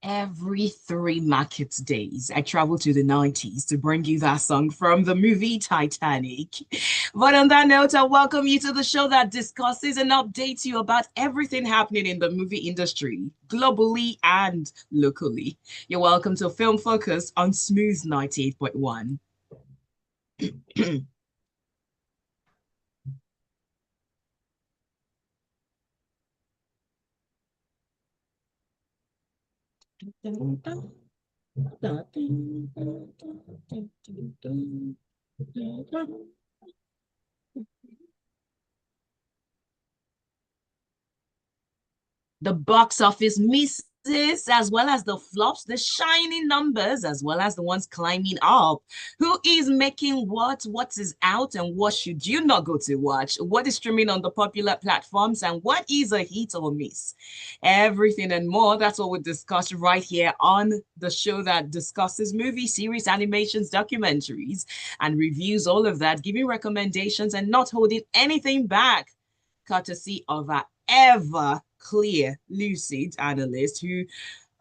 Every 3 market days, I travel to the 90s to bring you that song from the movie Titanic. But on that note, I welcome you to the show that discusses and updates you about everything happening in the movie industry, globally and locally. You're welcome to Film Focus on Smooth 98.1. The box office misses, as well as the flops, the shining numbers, as well as the ones climbing up. Who is making what is out, and what should you not go to watch? What is streaming on the popular platforms, and what is a hit or miss? Everything and more. That's what we discuss right here on the show that discusses movie, series, animations, documentaries, and reviews all of that, giving recommendations and not holding anything back, courtesy of our ever clear, lucid analysts who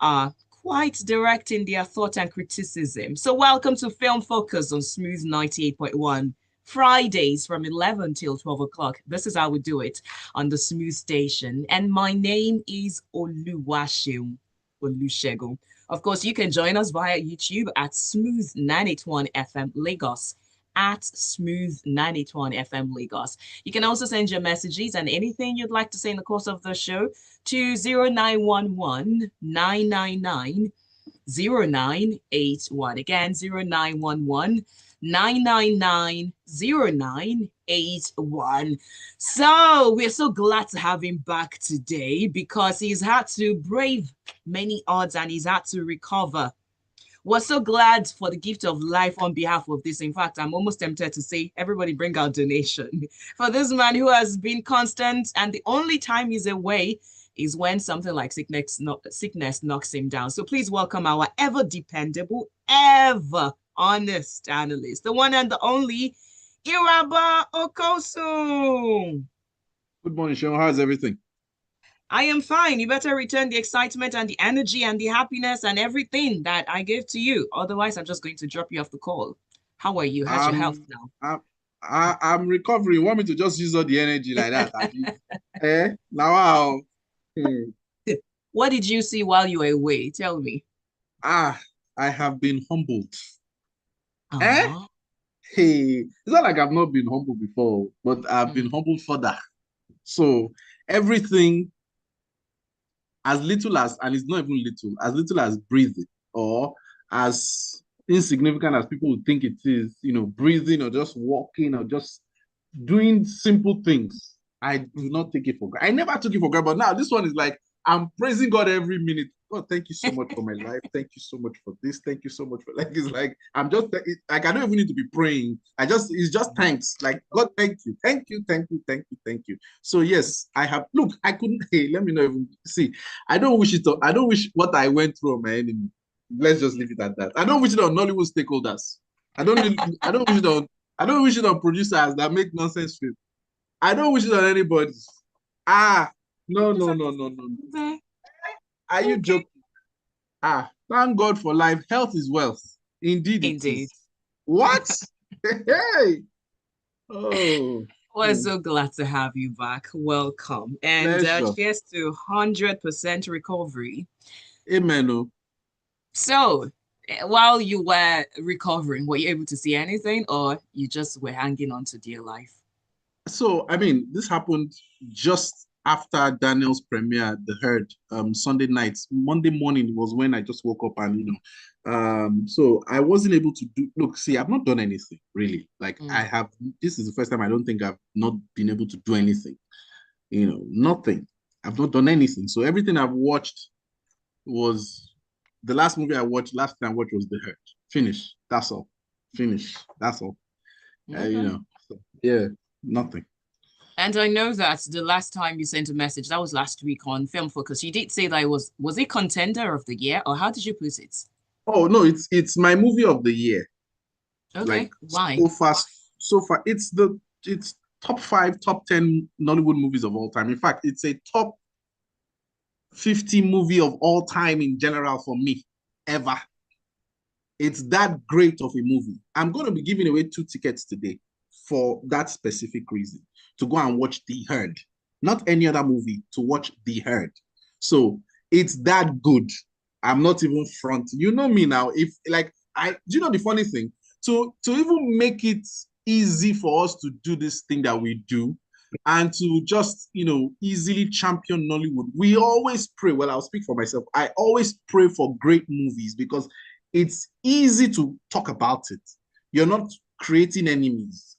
are quite direct in their thought and criticism. So, welcome to Film Focus on Smooth 98.1. Fridays from 11 till 12 o'clock. This is how we do it on the Smooth Station. And my name is Oluwaseun. Olusegun. Of course, you can join us via YouTube at Smooth 981 FM Lagos, at Smooth 981 FM Lagos. You can also send your messages and anything you'd like to say in the course of the show to 0911 999 0981. Again, 0911 999 0981. So we're so glad to have him back today because he's had to brave many odds and he's had to recover. We're so glad for the gift of life on behalf of this. In fact, I'm almost tempted to say, everybody bring out donation for this man who has been constant. And the only time he's away is when something like sickness knocks him down. So please welcome our ever dependable, ever honest analyst, the one and the only Irabor Okosun. Good morning, Sean. How's everything? I am fine. You better return the excitement and the energy and the happiness and everything that I gave to you. Otherwise, I'm just going to drop you off the call. How are you? How's your health now? I'm, I'm recovering. You want me to just use all the energy like that? Now, wow. What did you see while you were away? Tell me. Ah, I have been humbled. Eh? Uh-huh. Hey, it's not like I've not been humbled before, but I've been Mm. humbled further. So everything, as little as, and it's not even little as breathing, or as insignificant as people would think it is, breathing or just walking or just doing simple things. I do not take it for granted. I never took it for granted, but now this one is like I'm praising God every minute. God, thank you so much for my life. Thank you so much for this. Thank you so much for it's like I'm just like I don't even need to be praying. It's just thanks. Like God, thank you, thank you, thank you, thank you, thank you. So yes, I have. Look, I couldn't. Hey, let me not even see. I don't wish it. I don't wish what I went through on my enemy. Let's just leave it at that. I don't wish it on Nollywood stakeholders. I don't. I don't wish it on. I don't wish it on producers that make nonsense films. I don't wish it on anybody. No, no, no, no, no. Okay. Are you joking? Thank God for life. Health is wealth. Indeed, it Indeed. is. What? Hey. Oh. We're so glad to have you back. Welcome. And Pleasure. cheers to 100% recovery. Amen. Oh. So, while you were recovering, were you able to see anything or you just were hanging on to dear life? So, I mean, this happened just after Daniel's premiere, The Herd, Sunday night. Monday morning was when I just woke up and, so I wasn't able to look, see, I've not done anything really. Like Mm. this is the first time I don't think I've not been able to do anything, nothing. I've not done anything. So everything I've watched was the last movie I watched, last time I watched was The Herd. Finish. That's all. Finish. That's all. Okay. So, yeah, nothing. And I know that the last time you sent a message, that was last week on Film Focus. You did say that was it contender of the year, or how did you put it? Oh no, it's my movie of the year. Like Okay, why? so far, it's top 5, top 10 Nollywood movies of all time. In fact, it's a top 50 movie of all time in general for me, ever. It's that great of a movie. I'm going to be giving away 2 tickets today for that specific reason, to go and watch The Herd. Not any other movie, to watch The Herd. So it's that good. I'm not even front. You know me now. If like do you know the funny thing? To even make it easy for us to do this thing that we do, and to just easily champion Nollywood, we always pray. Well, I'll speak for myself. I always pray for great movies because it's easy to talk about it. You're not creating enemies,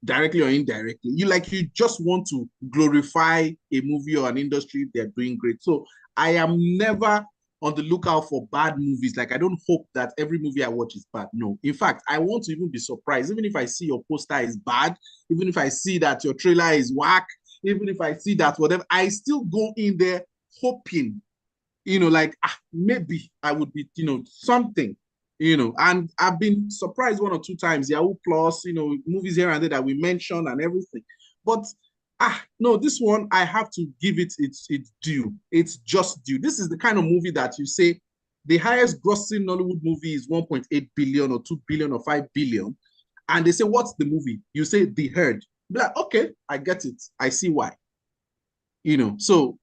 directly or indirectly. You just want to glorify a movie or an industry if they're doing great. So I am never on the lookout for bad movies. Like, I don't hope that every movie I watch is bad. No. In fact, I want to even be surprised. Even if I see your poster is bad, even if I see that your trailer is whack, even if I see that whatever, I still go in there hoping, maybe I would be, something, and I've been surprised 1 or 2 times, Yahoo Plus, movies here and there that we mentioned and everything. But no, this one, I have to give it its due. It's just due. This is the kind of movie that you say the highest grossing Nollywood movie is 1.8 billion or 2 billion or 5 billion. And they say, what's the movie? You say The Herd. Be like, okay, I get it. I see why. So,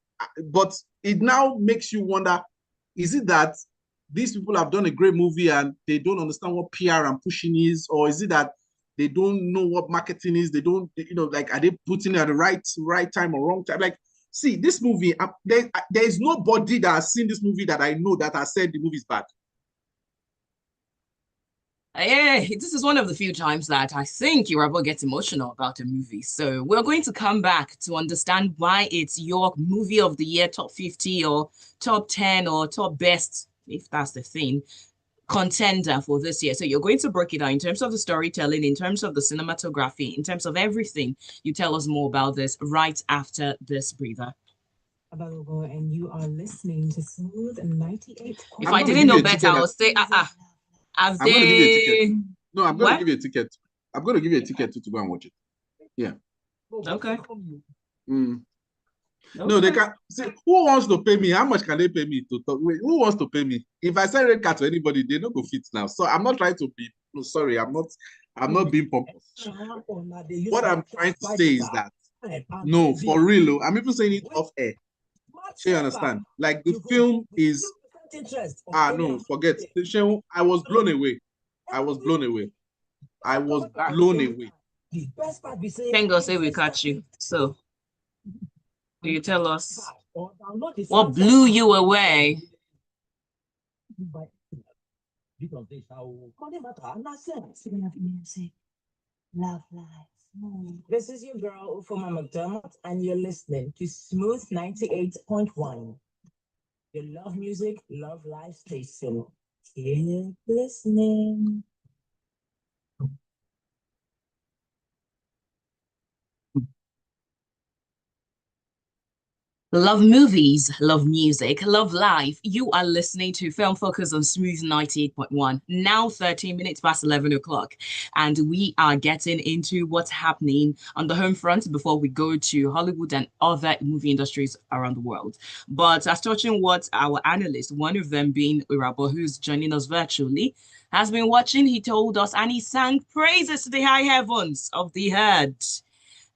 but it now makes you wonder, is it that these people have done a great movie and they don't understand what PR and pushing is? Or is it that they don't know what marketing is? They don't, are they putting it at the right time or wrong time? Like, see, this movie, there is nobody that has seen this movie that I know that has said the movie is bad. Yeah, this is one of the few times that I think Irabor gets emotional about a movie. So we're going to come back to understand why it's your movie of the year, top 50 or top 10 or top best, if that's the thing, contender for this year. So you're going to break it down in terms of the storytelling, in terms of the cinematography, in terms of everything. You tell us more about this right after this breather. And you are listening to Smooth 98. If I didn't know better, I would say, I'm going to give you a ticket. No, I'm going to give you a ticket. I'm going to give you a ticket to go and watch it. Yeah. Okay. No, they can't. See, who wants to pay me? How much can they pay me to talk? Wait, who wants to pay me? If I send red card to anybody, they don't go fit now. So I'm not trying to be. No, sorry, I'm not being pompous. What I'm trying to say is that no, for real. I'm even saying it off air. So you understand? Like, the film is no, forget. I was blown away. I was blown away. I was blown away. Thank God say we catch you. So will you tell us what blew you away? Love life. This is your girl, Ufoma McDermott, and you're listening to Smooth 98.1. Your love music, love life station. Keep listening. Love movies, love music, love life. You are listening to Film Focus on Smooth 98.1, now 13 minutes past 11 o'clock. And we are getting into what's happening on the home front before we go to Hollywood and other movie industries around the world. But as touching what our analyst, one of them being Irabor, who's joining us virtually, has been watching, he told us and he sang praises to the high heavens of The Herd.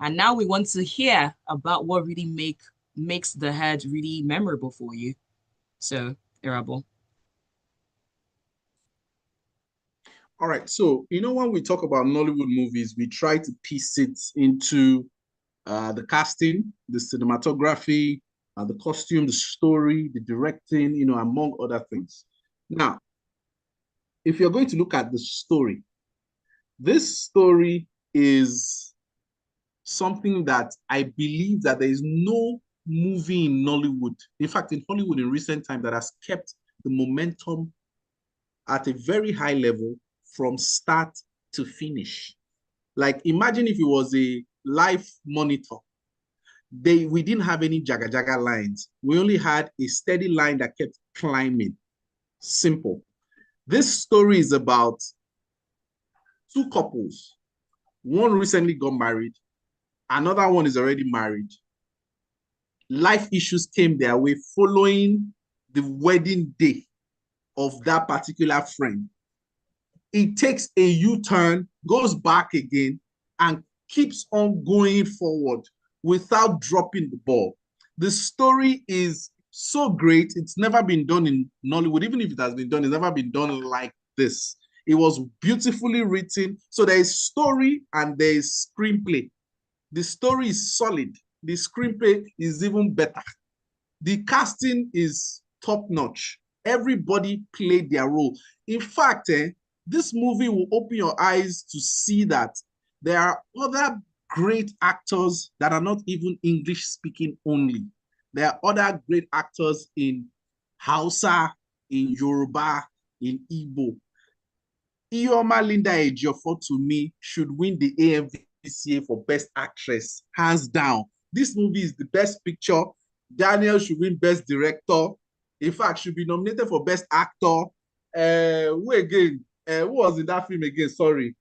And now we want to hear about what really makes The Herd really memorable for you. So, Irabor. All right. So, when we talk about Nollywood movies, we try to piece it into the casting, the cinematography, the costume, the story, the directing, among other things. Now, if you're going to look at the story, this story is something that I believe that there is no movie in Nollywood, in fact, in Hollywood in recent time, that has kept the momentum at a very high level from start to finish. Like, imagine if it was a live monitor. We didn't have any jaga jaga lines. We only had a steady line that kept climbing. Simple. This story is about 2 couples. One recently got married. Another one is already married. life issues came their way following the wedding day of that particular friend. It takes a U-turn, goes back again, and keeps on going forward without dropping the ball. The story is so great. It's never been done in Nollywood. Even if it has been done, it's never been done like this. It was beautifully written. So there is story and there is screenplay. The story is solid. The screenplay is even better. The casting is top-notch. Everybody played their role. In fact, this movie will open your eyes to see that there are other great actors that are not even English speaking only. There are other great actors in Hausa, in Yoruba, in Igbo. Ioma Linda Ejiofor, to me, should win the AMVCA for Best Actress, hands down. This movie is the best picture. Daniel should win Best Director. In fact, should be nominated for Best Actor. Who again? Who was in that film again? Sorry.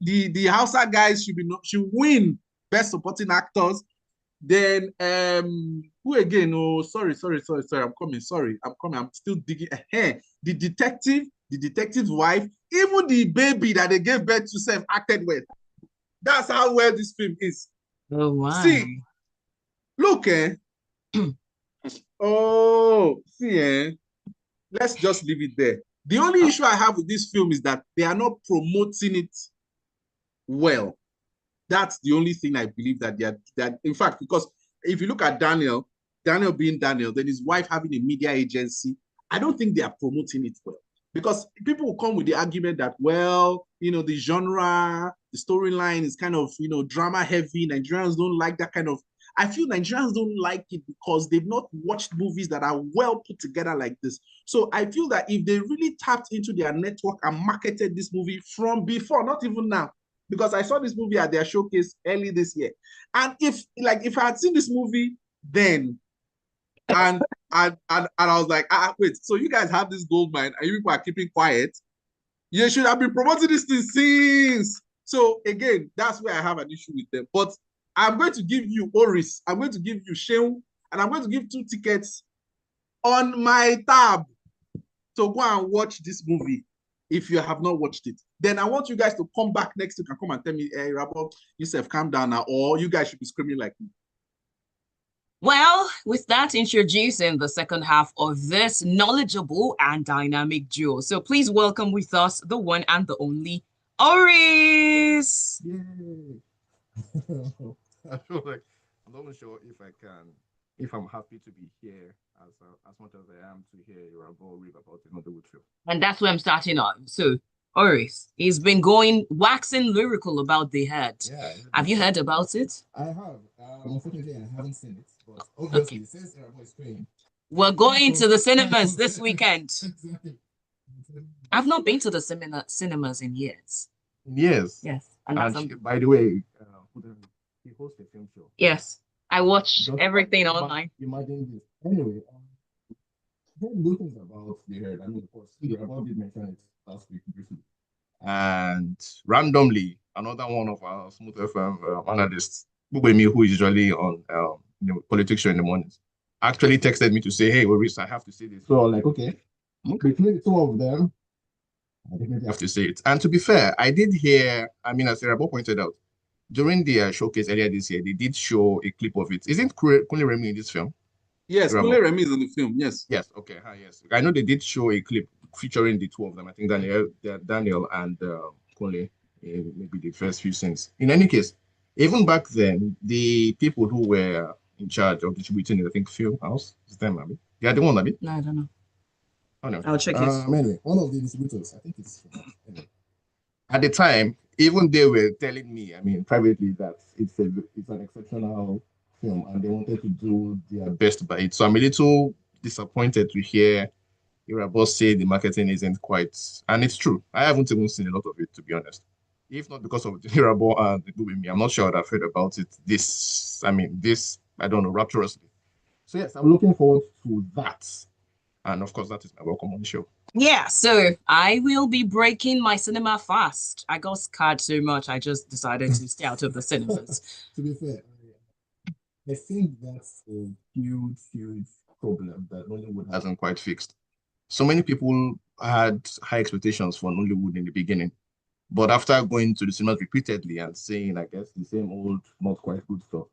The Hausa guys should win Best Supporting Actors. Then who again? Oh, sorry. I'm coming. Sorry, I'm coming. I'm still digging. The detective's wife, even the baby that they gave birth to self acted well. That's how well this film is. Oh wow. See, look, oh, see, let's just leave it there. The only issue I have with this film is that they are not promoting it well. That's the only thing I believe that they are, that in fact, because if you look at Daniel being Daniel, then his wife having a media agency, I don't think they are promoting it well. Because people will come with the argument that, well, the genre, the storyline is kind of, drama heavy. Nigerians don't like that kind of. I feel Nigerians don't like it because they've not watched movies that are well put together like this. So I feel that if they really tapped into their network and marketed this movie from before, not even now, because I saw this movie at their showcase early this year. And if I had seen this movie then, and I was like, wait, so you guys have this gold mine and you people are keeping quiet? You should have been promoting this thing since. So again, that's where I have an issue with them. But I'm going to give you Oris, I'm going to give you Sheung, and I'm going to give 2 tickets on my tab to go and watch this movie if you have not watched it. Then I want you guys to come back next week and come and tell me, hey, Irabor, yourself, calm down now, or you guys should be screaming like me. Well, with that, introducing the second half of this knowledgeable and dynamic duo. So please welcome with us the one and the only Oris. Yay. I feel like I'm not even sure if I'm happy to be here as much as I am to hear Irabor read about another wood film. And that's where I'm starting off. So, Oris, he's been going waxing lyrical about The Head. Yeah. Have you heard about it? I have. Unfortunately, I haven't seen it, but obviously, okay. Since Irabor is playing, we're going to the cinemas this weekend. Exactly. I've not been to the cinemas in years. Yes. Yes. And by the way, he hosts a film show. Yes. I watch everything online. Imagine this. Anyway, I heard good things about The Head. I mean, of course, Irabor did mention it last week briefly. And randomly, another one of our Smooth FM analysts, Bubemi, who is usually on politics show in the mornings, actually texted me to say, hey, Oris, I have to say this. So I'm like, okay. Between the two of them, I definitely have to say it. And to be fair, I did hear, I mean, as Irabor pointed out, during the showcase earlier this year, they did show a clip of it. Isn't Kunle Remi in this film? Yes, Kunle Remi is in the film, yes. Yes, okay, yes. I know they did show a clip featuring the two of them. I think Daniel and Kunle in maybe the first few scenes. In any case, even back then, the people who were in charge of distributing it, I think Film House, is them, Abi? They are the one, Abi? No, I don't know. Oh, no. I'll check it. Anyway, one of the distributors, I think it's anyway. At the time, even they were telling me, I mean, privately, that it's an exceptional film and they wanted to do their best by it. So I'm a little disappointed to hear Irabor say the marketing isn't quite, and it's true. I haven't even seen a lot of it, to be honest. If not because of Irabor and the movie, I'm not sure I'd have heard about it I don't know, rapturously. So yes, I'm looking forward to that. And of course, that is my welcome on the show. Yeah, so I will be breaking my cinema fast. I got scared so much, I just decided to stay out of the cinemas. To be fair, I think that's a huge, huge problem that Nollywood hasn't quite fixed. So many people had high expectations for Nollywood in the beginning, but after going to the cinemas repeatedly and saying, I guess, the same old, not quite good stuff,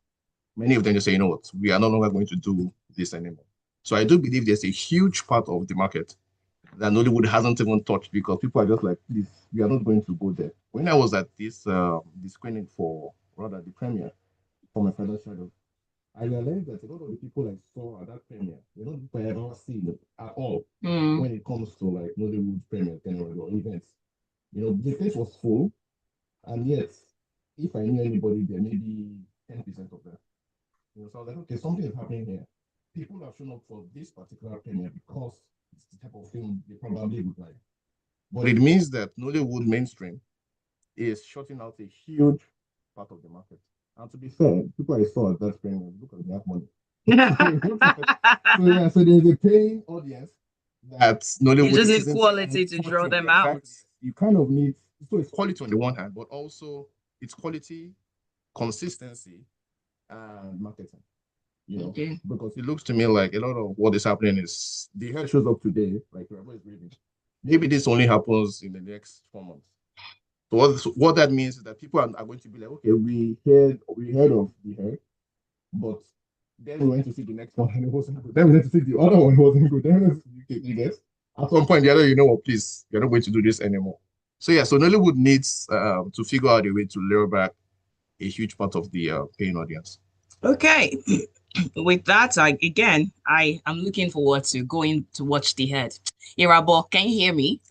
many of them just say, you know what, we are no longer going to do this anymore. So I do believe there's a huge part of the market that Nollywood hasn't even touched because people are just like, please, we are not going to go there. When I was at this the screening for rather the premiere for my father's shadow, I realized that a lot of the people I saw at that premiere, they don't people I ever seen at all when it comes to like Nollywood premiere or events. You know, the place was full, and yet, if I knew anybody there, maybe 10% of them. You know, so I was like, okay, something is happening here. People have shown up for this particular premiere because it's the type of film they probably would like. But it means that Nollywood mainstream is shutting out a huge part of the market. And to be fair, people I saw at that premiere, look at that money. So there's a paying audience that Nollywood It's just isn't inequality to draw touching. them out. Exactly. You kind of need, so it's quality on the one hand, but also it's quality, consistency, and marketing. You know, Okay. because it looks to me like a lot of what is happening is the head shows up today, like Irabor is reading. Maybe this only happens in the next 4 months. So what that means is that people are going to be like, okay, we heard of the hair, but then we went to see the next one and it wasn't good. Then we went to see the other one, it wasn't good. Then you get at some point the other, you know what, please, you're not going to do this anymore. So yeah, so Nollywood needs to figure out a way to lure back a huge part of the paying audience. Okay. With that, I am looking forward to going to watch The Head. Irabor, can you hear me?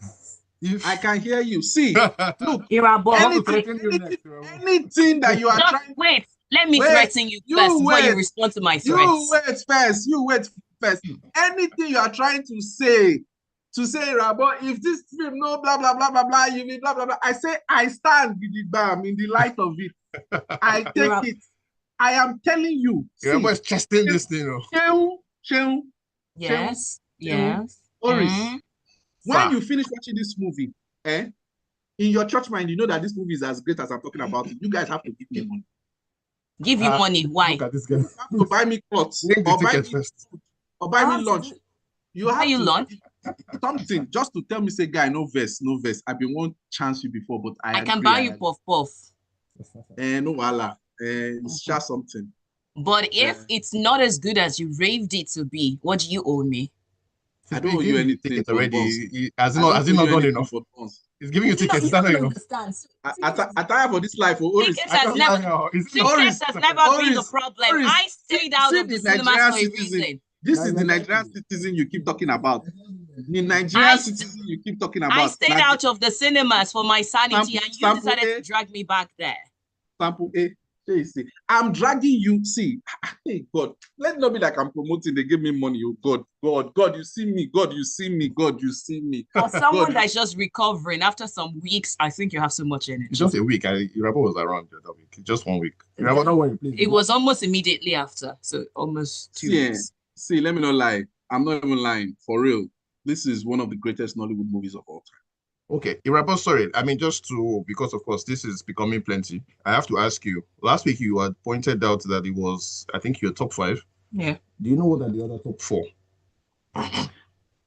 I can hear you. See, look, Irabor, anything that you are trying. Wait, let me threaten you first before you respond to my threats. You wait first. Anything you are trying to say Irabor, if this film no blah blah blah blah blah, you will blah blah blah. I say I stand with the bam in the light of it. I take it. I am telling you. Irabor is testing this thing. Yes. Oris, when you finish watching this movie, in your church mind, you know that this movie is as great as I'm talking about it. You guys have to give me money. Give you money? Why? Look at this guy. You have to buy me clothes or buy me lunch. You have to lunch? Something just to tell me, say, guy, no verse. I've been one chance you before, but I can buy you puff. No wala. It's just something. But if it's not as good as you raved it to be, what do you owe me? I don't owe you anything already. Has he not done enough? He's giving you tickets. Is that not enough? I tire for this life. Tickets has never been the problem. I stayed out of the cinemas for a reason. This is the Nigerian citizen you keep talking about. The Nigerian citizen you keep talking about. I stayed out of the cinemas for my sanity, and you decided to drag me back there. Sample A. I'm dragging you. See, hey God, let it not be like I'm promoting. They give me money. Oh God, you see me. God, you see me. For someone that's just recovering after some weeks, I think you have so much energy. It's just a week. Irabor was around the other week. Just 1 week. Irabor, don't worry, please. It was almost immediately after, so almost 2 weeks. See, let me not lie. I'm not even lying. For real, this is one of the greatest Nollywood movies of all time. Okay, Irabor, sorry. I mean, because of course this is becoming plenty. I have to ask you. Last week you had pointed out that it was, I think, your top 5. Yeah. Do you know what are the other top 4?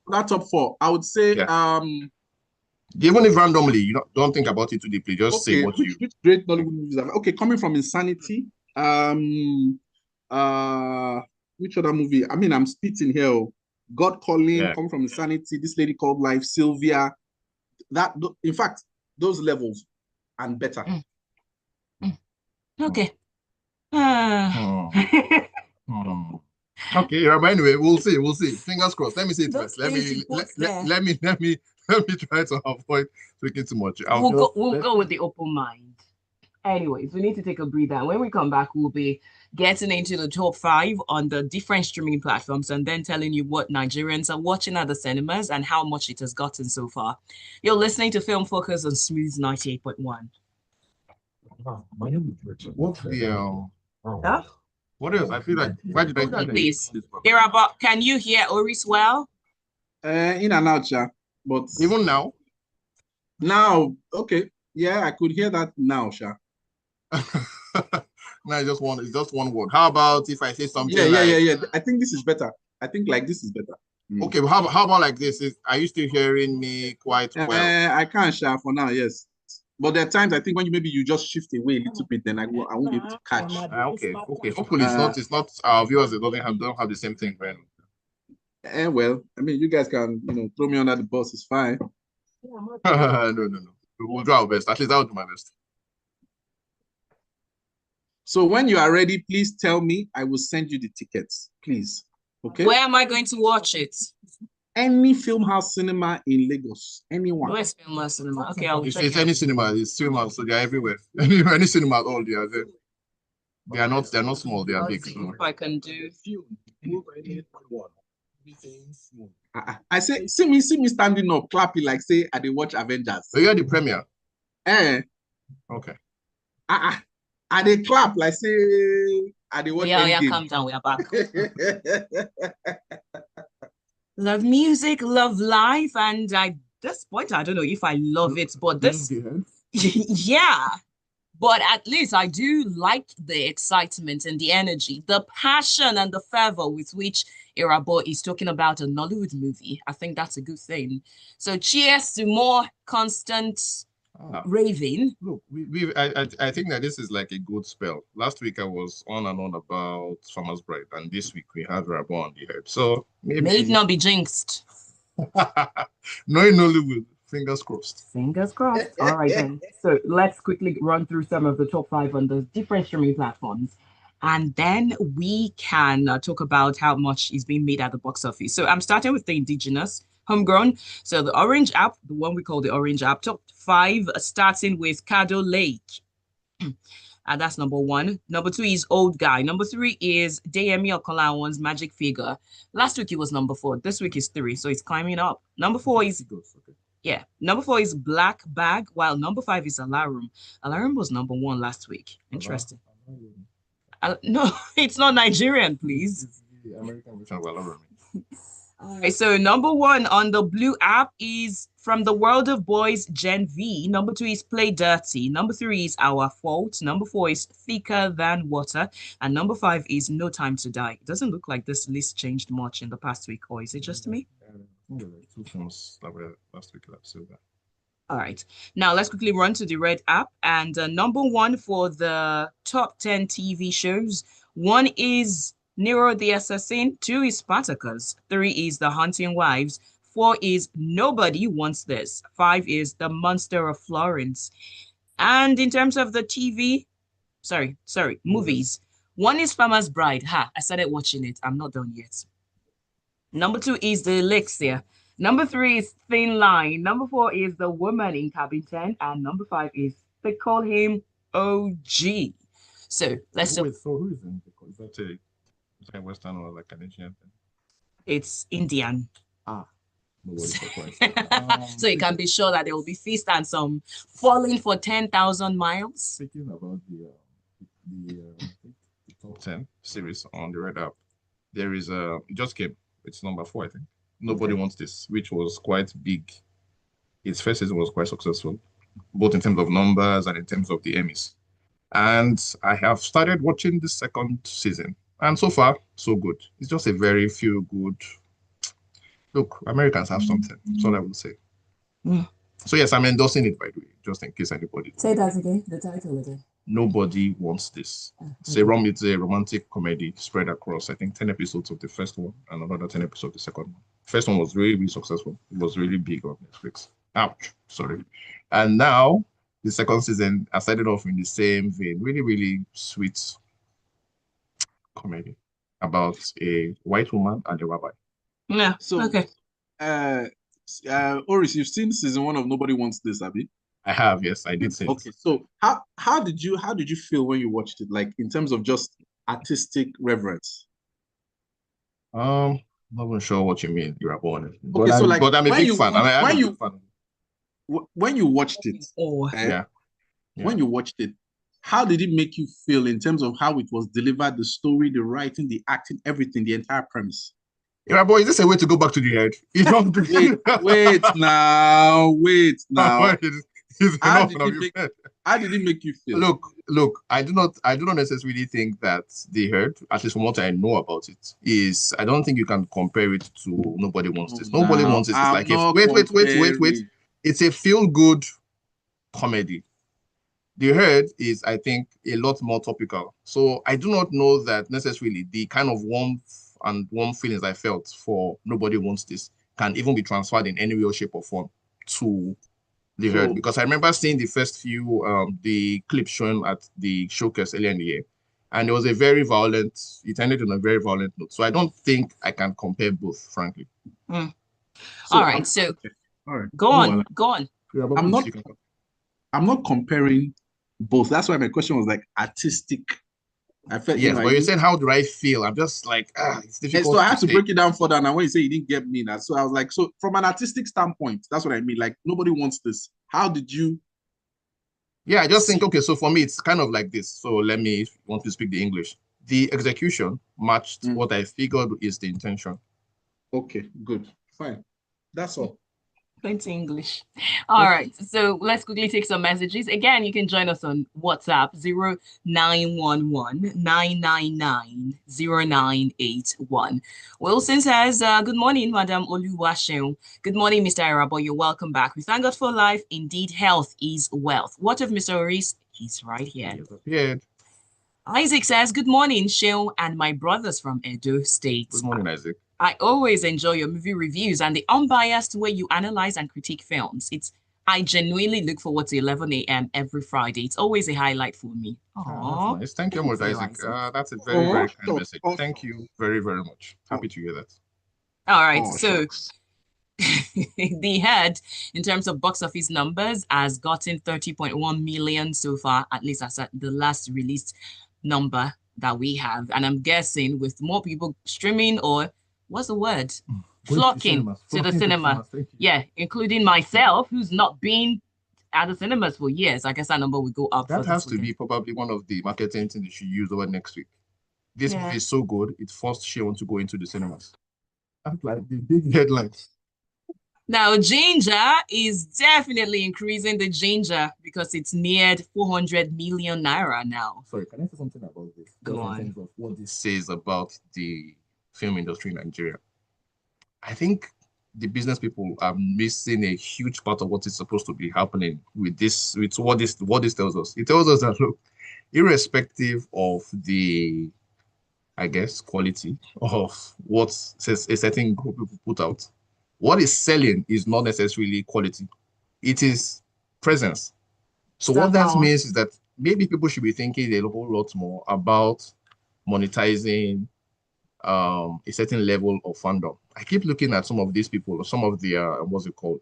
That top 4, I would say. Yeah. Even if randomly, you don't think about it too deeply. Just say what which great Nollywood movies are. Okay, coming from Insanity. Which other movie? I mean, I'm spitting here. God Calling, coming from Insanity. This Lady Called Life, Sylvia. That, in fact, those levels and better. Okay. Okay, anyway, we'll see. Fingers crossed. Let me see it first. Let me try to avoid speaking too much. We'll go with the open mind. Anyways, we need to take a breather. When we come back, we'll be getting into the top 5 on the different streaming platforms and then telling you what Nigerians are watching at the cinemas and how much it has gotten so far. You're listening to Film Focus on Smooth 98.1. What's the what else? I feel like why did I please? Irabor, can you hear Oris well? In and out, yeah. But even now? Now, okay. Yeah, I could hear that now, Sha. No, it's just one word. How about if I say something Yeah. I think this is better. I think like this is better. Okay, well, how about like this? Are you still hearing me quite well? I can't share for now, yes. But there are times I think when you just shift away a little bit, then I won't be able to catch. Okay. Hopefully it's not our viewers that don't have the same thing, right? Well, I mean, you guys can throw me under the bus. It's fine. No. We'll do our best. At least I'll do my best. So when you are ready, please tell me. I will send you the tickets, please. Okay. Where am I going to watch it? Any film house cinema in Lagos. Anyone. Where's film house cinema? Okay, it's any cinema. It's cinema, so they're everywhere. Any cinema at all, they are there. They're not small. They are big. So. If I can do. I say, see me standing up, clapping like say I did watch Avengers. So you're the premiere. Okay. I did clap like say I did watch. Yeah, calm down. We are back. Love music, love life, and at this point, I don't know if I love it, but this, yeah. But at least I do like the excitement and the energy, the passion and the fervor with which Irabor is talking about a Nollywood movie. I think that's a good thing. So cheers to more constant raving. Look, I think that this is like a good spell. Last week I was on and on about Farmer's Bride, and this week we have Irabor on the head. So maybe may it not be jinxed. Knowing Nollywood. Fingers crossed. Fingers crossed. All right, then. So let's quickly run through some of the top 5 on the different streaming platforms. And then we can talk about how much is being made at the box office. So I'm starting with the indigenous, homegrown. So the Orange app, the one we call the Orange app, top 5, starting with Caddo Lake. And that's number 1. Number 2 is Old Guy. Number 3 is Deyemi Okolawan's Magic Figure. Last week it was number 4. This week is 3, so it's climbing up. Number 4 is... Yeah, number 4 is Black Bag, while number 5 is Alarum. Alarum was number 1 last week. Interesting. No, it's not Nigerian, please. It's the American version of Alarum. All right, so number 1 on the Blue app is From the World of Boys, Gen V. Number 2 is Play Dirty. Number 3 is Our Fault. Number 4 is Thicker Than Water. And number 5 is No Time to Die. It doesn't look like this list changed much in the past week, or is it just me? There were 2 films that were last week. All right. Now let's quickly run to the Red app. And number 1 for the top 10 TV shows. 1 is Nero the Assassin. 2 is Spartacus. 3 is The Hunting Wives. 4 is Nobody Wants This. 5 is The Monster of Florence. And in terms of the movies. 1 is Farmer's Bride. I started watching it. I'm not done yet. Number 2 is The Elixir. Number 3 is Thin Line. Number 4 is The Woman in Cabin 10. And number 5 is They Call Him OG. So let's so who is in the call? Is that a Western or like an Asian thing? It's Indian. Nobody's surprised. So you can be sure that there will be feast and some falling for 10,000 miles. Speaking about the top 10 series on the Red app, there is it just came. It's number 4, I think. Nobody Wants This, which was quite big. Its first season was quite successful, both in terms of numbers and in terms of the Emmys. And I have started watching the second season. And so far, so good. It's just a very feel good. Look, Americans have something. That's all I will say. So yes, I'm endorsing it, by the way, just in case anybody. Say that again, the title again. Nobody Wants This. It's a romantic comedy spread across, I think, 10 episodes of the first one and another 10 episodes of the second one. First one was really, really successful. It was really big on Netflix. Ouch, sorry. And now, the second season, I started off in the same vein. Really, really sweet comedy about a white woman and a rabbi. Yeah, so, okay. Oris, you've seen season 1 of Nobody Wants This, have you? I have, yes, I did say. Okay, so how did you feel when you watched it? Like in terms of just artistic reverence? Not even sure what you mean, Irabor. Okay, but so like, but I'm a big fan. I'm a big fan. When you watched it, when you watched it, how did it make you feel in terms of how it was delivered, the story, the writing, the acting, everything, the entire premise? Irabor, is this a way to go back to the head? Wait now. Is How enough did now. it make, how did it make you feel? Look, I do not necessarily think that the herd, at least from what I know about it, is I don't think you can compare it to Nobody Wants This. Nobody Now, Wants This is I'm like if not wait. comparing. It's a feel-good comedy. The herd is, I think, a lot more topical. So I do not know that necessarily the kind of warm feelings I felt for Nobody Wants This can even be transferred in any way, shape, or form to the herd, So, because I remember seeing the first few the clips shown at the showcase earlier in the year, and it was a very violent. It ended on a very violent note. So I don't think I can compare both, frankly. All so right, so okay. All right. go No, on, go on. Yeah, but I'm please, not. you can. I'm not comparing both. That's why my question was like artistic. I felt, Yes, I but you knew. said, how do I feel? I'm just like, it's And so difficult I to had to say. break it down further. Now, when you say you didn't get me, now, so I was like, so from an artistic standpoint, that's what I mean. Like, nobody wants this. How did you Yeah, I just think, see? okay, so for me, it's kind of like this. So let me, if you want to speak the English. The execution matched Mm, what I figured is the intention. okay, good, fine. That's all. Plenty English. All Okay. right. So let's quickly take some messages. Again, you can join us on WhatsApp 0911 Wilson says, good morning, Madam Oluwaseun. Good morning, Mr. Irabor. You're welcome back. We thank God for life. Indeed, health is wealth. What of Mr. Oris? He's right here. He has appeared. Isaac says, good morning, Sheun and my brothers from Edo State. Good morning, Isaac. I always enjoy your movie reviews and the unbiased way you analyze and critique films. I genuinely look forward to 11 a.m. every Friday. It's always a highlight for me. That's nice. Thank you Thank much, you, Isaac. Isaac. That's a very, Oh, very kind shucks. message. Oh, Thank shucks. you very, very much. Happy to hear that. All right, Oh, so shucks. the head, in terms of box office numbers, has gotten 30.1 million so far, at least as at the last released number that we have. And I'm guessing with more people streaming or what's the word? Flocking to the cinema. Yeah, including myself, who's not been at the cinemas for years. I guess that number will go up. That has to be probably one of the marketing things you should use over next week. This movie is so good, it forced Sheon to go into the cinemas. That's like the big headlines. Now, ginger is definitely increasing the ginger because it's neared 400 million naira now. Sorry, can I say something about this? Go on. In terms of what this says about the film industry in Nigeria. I think the business people are missing a huge part of what is supposed to be happening with this, with what this tells us. It tells us that, look, irrespective of the, I guess, quality of what a certain group of people put out, what is selling is not necessarily quality. It is presence. So what that means is that maybe people should be thinking a whole lot more about monetizing a certain level of fandom. I keep looking at some of these people or some of their what's it called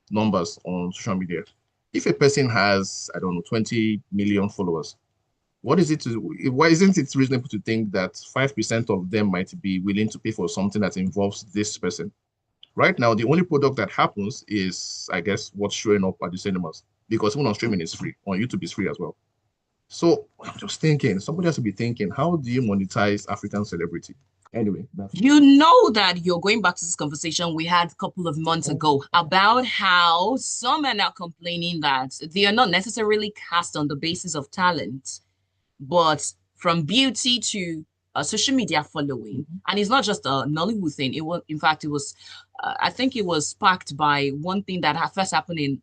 numbers on social media. If a person has, I don't know, 20 million followers, what is it why isn't it reasonable to think that 5% of them might be willing to pay for something that involves this person? Right now, the only product that happens is, I guess, what's showing up at the cinemas, because even on streaming is free, on YouTube is free as well. So I'm just thinking, somebody has to be thinking, how do you monetize African celebrity? Anyway, you know that you're going back to this conversation we had a couple of months ago about how some are now complaining that they are not necessarily cast on the basis of talent, but from beauty to social media following. And it's not just a Nollywood thing. It was, in fact, it was, I think it was sparked by one thing that first happened in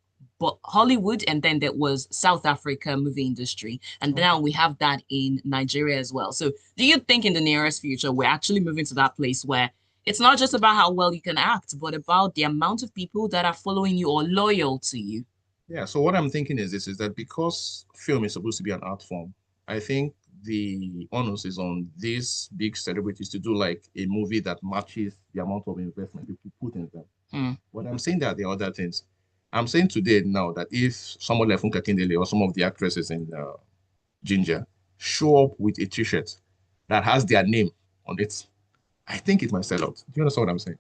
Hollywood, and then there was South Africa movie industry, and now we have that in Nigeria as well. So do you think in the nearest future we're actually moving to that place where it's not just about how well you can act, but about the amount of people that are following you or loyal to you? Yeah, so what I'm thinking is this, is that because film is supposed to be an art form, I think the onus is on these big celebrities to do like a movie that matches the amount of investment people put in them. But I'm saying that there are other things. I'm saying today now that if someone like Funke Akindele or some of the actresses in Ginger show up with a t-shirt that has their name on it, I think it might sell out. Do you understand what I'm saying?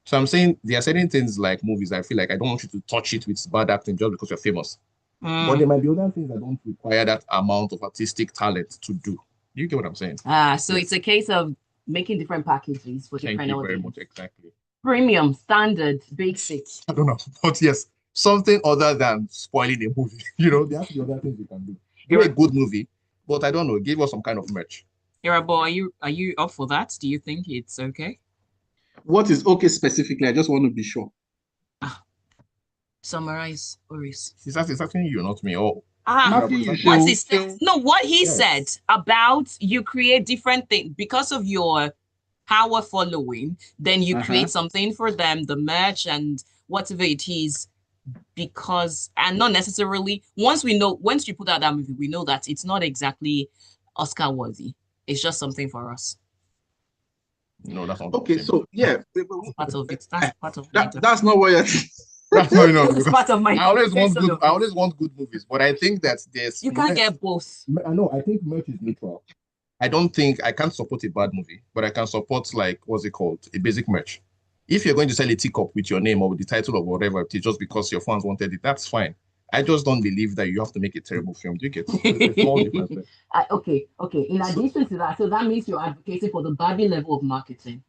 So I'm saying there are certain things like movies, I feel like I don't want you to touch it with bad acting just because you're famous. But there might be other things that don't require that amount of artistic talent to do. You get what I'm saying? So it's a case of making different packages for different Thank you very audience. much. Exactly. Premium, standard, basic. I don't know, but yes, something other than spoiling a movie. There have to be other things you can do. Do a good movie, but I don't know, give us some kind of merch. Irabor, are you up for that? Do you think it's okay? What is okay specifically? I just want to be sure. Summarize, Oris. He's asking you, not me. Oh, what he said? No, what he said about you create different things because of your power following. Then you create something for them, the merch and whatever it is. Because and not necessarily once you put out that movie, we know that it's not exactly Oscar worthy. It's just something for us. No, that's not okay. So yeah, part of it. That's part of that's not what you're. That's not enough. It's part of my. I always want good movies, but I think that you can't get both. I think merch is neutral. I can't support a bad movie, but I can support what's it called? A basic merch. If you're going to sell a teacup with your name or with the title of whatever it is just because your fans wanted it, that's fine. I just don't believe that you have to make a terrible film. Do you get it? Okay. In addition to that, so that means you're advocating for the Barbie level of marketing.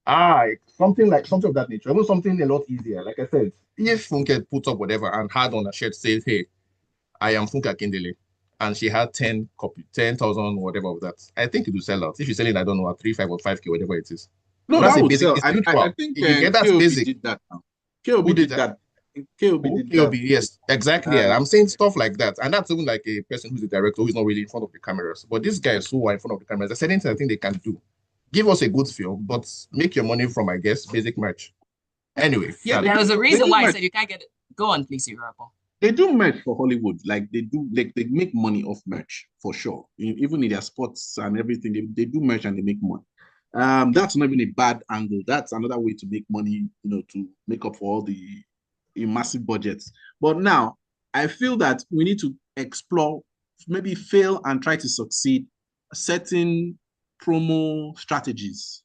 Something of that nature. Even something a lot easier. Like I said, if Funke put up whatever and had on a shirt says, "Hey, I am Funke Akindele," and she had 10,000 whatever of that, I think it will sell out. If you're selling, I don't know, at 3, 5 or 5K, whatever it is. No, that would sell. I think KOB did that now. KOB did that. KOB, yes, exactly. I'm saying stuff like that. And that's even like a person who's a director who's not really in front of the cameras. But these guys who are in front of the cameras, there's certain things I think they can do. Give us a good film, but make your money from, I guess, basic merch. Anyway. Yeah, there was a reason why I said you can't get it. Go on, please, Irabor. They do merch for Hollywood. They make money off merch for sure. Even in their sports and everything, they do merch and they make money. That's not even a bad angle. That's another way to make money, to make up for all the massive budgets. But now I feel that we need to explore, maybe fail and try to succeed certain promo strategies.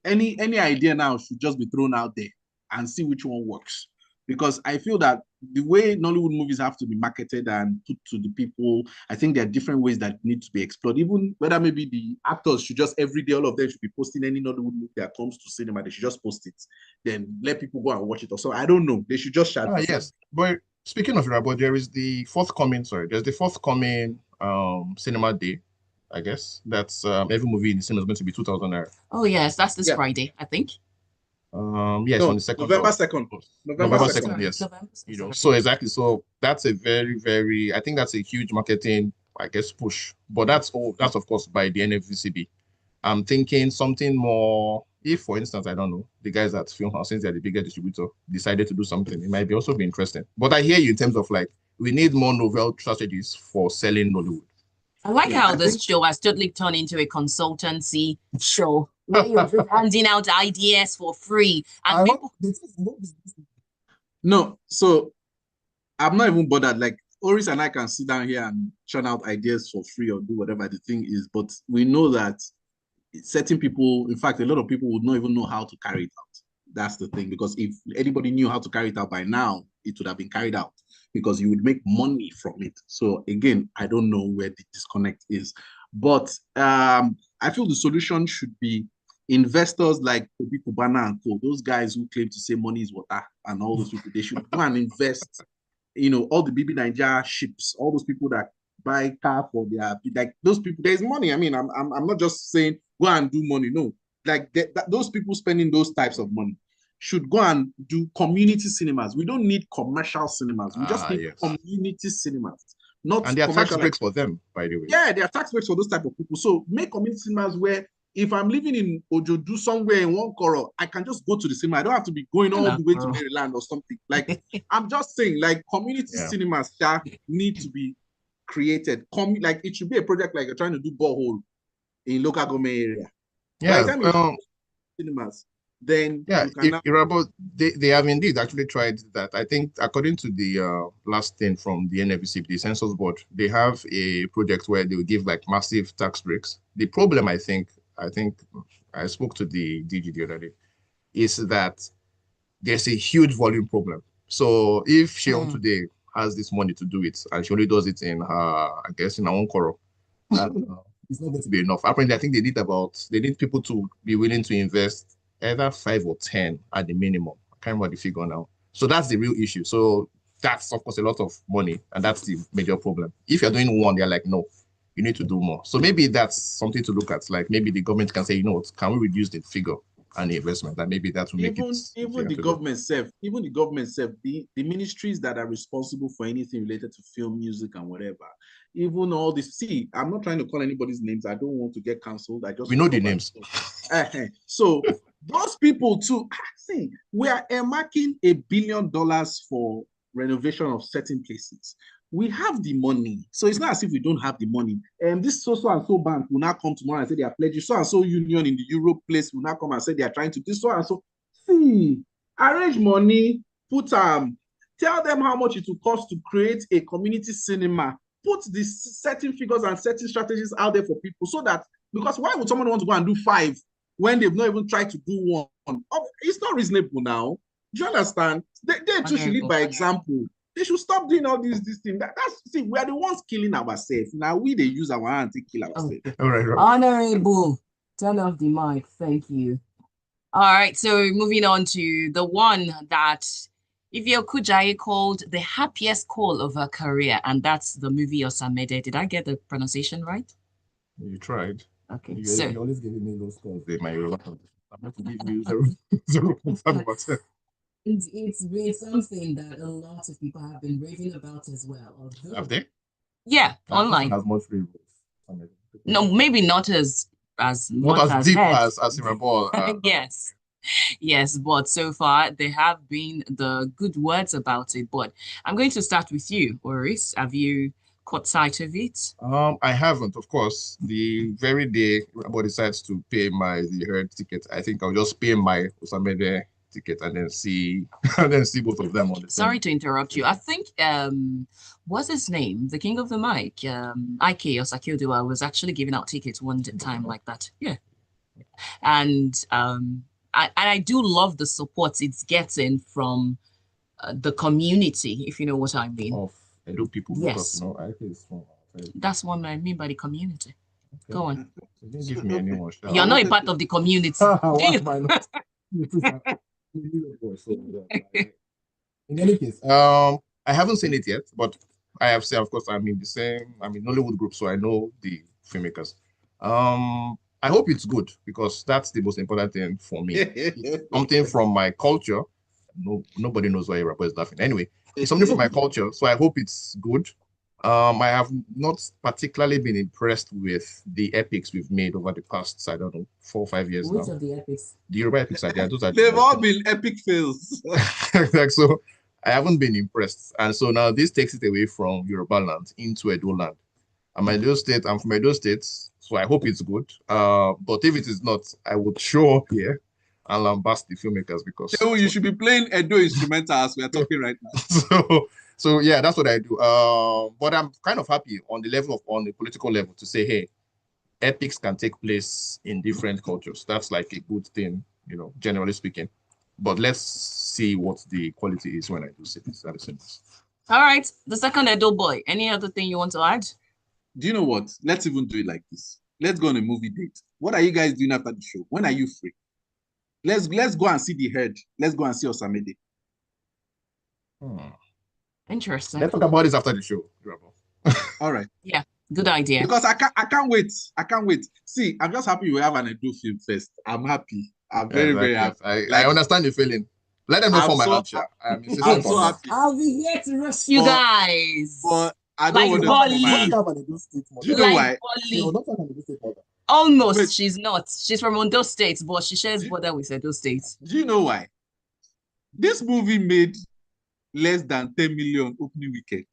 Any idea now should just be thrown out there and see which one works. Because I feel that the way Nollywood movies have to be marketed and put to the people, I think there are different ways that need to be explored. Even whether maybe the actors should just every day, all of them should be posting any Nollywood movie that comes to cinema. They should just post it, then let people go and watch it. Or so I don't know. They should just share. Yes, but speaking of Irabor, there's the forthcoming cinema day. I guess that's every movie in the cinema is going to be 2,000 naira. Oh yes, that's this Friday, I think. Yes, on the 2nd. November 2nd. November 2nd, yes. So exactly. So that's a very, very, I think that's a huge marketing, I guess, push. But that's of course by the NFVCB. I'm thinking something more, if for instance, I don't know, the guys at Film House, since they're the bigger distributor, decided to do something, it might also be interesting. But I hear you in terms of we need more novel strategies for selling Nollywood. I like how this show has totally turned into a consultancy show where you're just handing out ideas for free. And No, so I'm not even bothered. Oris and I can sit down here and churn out ideas for free or do whatever the thing is, but we know that certain people, in fact, a lot of people would not even know how to carry it out. That's the thing, because if anybody knew how to carry it out by now, it would have been carried out because you would make money from it. So again, I don't know where the disconnect is, but I feel the solution should be investors like Obi Kubana and co. Those guys who claim to say money is water and all those people, they should go and invest. All the BB Nigeria ships, all those people that buy car for their those people. There's money. I mean, I'm not just saying go and do money. No, those people spending those types of money should go and do community cinemas. We don't need commercial cinemas. We just need community cinemas. And there are tax breaks for them, by the way. Yeah, there are tax breaks for those type of people. So make community cinemas where if I'm living in Ojodu somewhere in one Koro, I can just go to the cinema. I don't have to be going all the way to Maryland or something. I'm just saying, community cinemas need to be created. It should be a project like you're trying to do borehole in local government area. Yeah, cinemas. Then Irabor, they have indeed actually tried that. I think according to the last thing from the NFVC, the Census Board, they have a project where they will give massive tax breaks. The problem, I think I spoke to the DG the other day, is that there's a huge volume problem. So if Sheon today has this money to do it and she only does it in her own Koro, it's not going to be enough. Apparently, I think they need people to be willing to invest either 5 or 10 at the minimum. I can't remember the figure now. So that's the real issue. So that's, of course, a lot of money, and that's the major problem. If you're doing one, they're like, no, you need to do more. So maybe that's something to look at. Like maybe the government can say, you know what, can we reduce the figure and the investment? And maybe that will make even the government self, the ministries that are responsible for anything related to film, music, and whatever, even all this. See, I'm not trying to call anybody's names. I don't want to get cancelled. We know the names. So those people too. See, we are earmarking $1 billion for renovation of certain places. We have the money, so it's not as if we don't have the money. And this so and so bank will now come tomorrow and say they are pledging. So and so union in the Europe place will now come and say they are trying to do so and so. See, arrange money, tell them how much it will cost to create a community cinema. Put these certain figures and certain strategies out there for people, so that, because why would someone want to go and do 5 when they've not even tried to do 1? It's not reasonable now. Do you understand? They too should lead by example. They should stop doing all these things. See, we are the ones killing ourselves. Now they use our hands to kill ourselves. All right. Honorable, turn off the mic. Thank you. All right, so moving on to the one that Ivie Okujaye called the happiest call of her career, and that's the movie Osamede. Did I get the pronunciation right? You tried. Okay, you always giving me those calls. I'm going to give you 0.5%. It's been something that a lot of people have been raving about as well. Have they? Yeah, online. Has much reviews. No, maybe not as not as deep as Irabor. Yes, but so far there have been the good words about it. But I'm going to start with you, Oris. Have you caught sight of it? I haven't, of course. The very day Irabor decides to pay the herd ticket, I think I'll just pay my Osamede ticket and then see both of them on the Sorry to interrupt you. I think what's his name? The king of the mic, Ike Osakioduwa was actually giving out tickets one time like that. Yeah. And I do love the support it's getting from the community, if you know what I mean. Of Edo people, yes. Because, Ike is from that's what I mean by the community. Okay. Go on. You didn't give me any more. You're not a part of the community. In any case, I haven't seen it yet, but I have seen, of course, I'm in Nollywood group, so I know the filmmakers. I hope it's good, because that's the most important thing for me. It's something from my culture. Nobody knows why Irabor is laughing. Anyway, it's something from my culture, so I hope it's good. I have not particularly been impressed with the epics we've made over the past, I don't know, 4 or 5 years now. Which of the epics? The Yoruba epics are there. They've all been epic fails. So I haven't been impressed. And so now this takes it away from Yoruba land into Edo land. I'm from Edo State, so I hope it's good. But if it is not, I would show up here and lambast the filmmakers, because you should be playing Edo instrumental as we are talking right now. So yeah, that's what I do. But I'm kind of happy on the political level to say, hey, epics can take place in different cultures. That's like a good thing, generally speaking. But let's see what the quality is when I do see this. All right, the second Edo boy. Any other thing you want to add? Do you know what? Let's even do it like this. Let's go on a movie date. What are you guys doing after the show? When are you free? Let's go and see the herd. Let's go and see Osamede. Interesting. Let's talk about this after the show. All right. Yeah, good idea. Because I can't wait. I can't wait. See, I'm just happy we have an Edo film fest. I'm happy. I'm very, very happy. I understand the feeling. Let them know for my lunch. I'm so happy. I'll be here to rescue you guys. But I don't want to. Do you know why? Almost. Wait. She's not. She's from Ondo State, but she shares border with Edo State. Do you know why? This movie made less than 10 million opening weekend.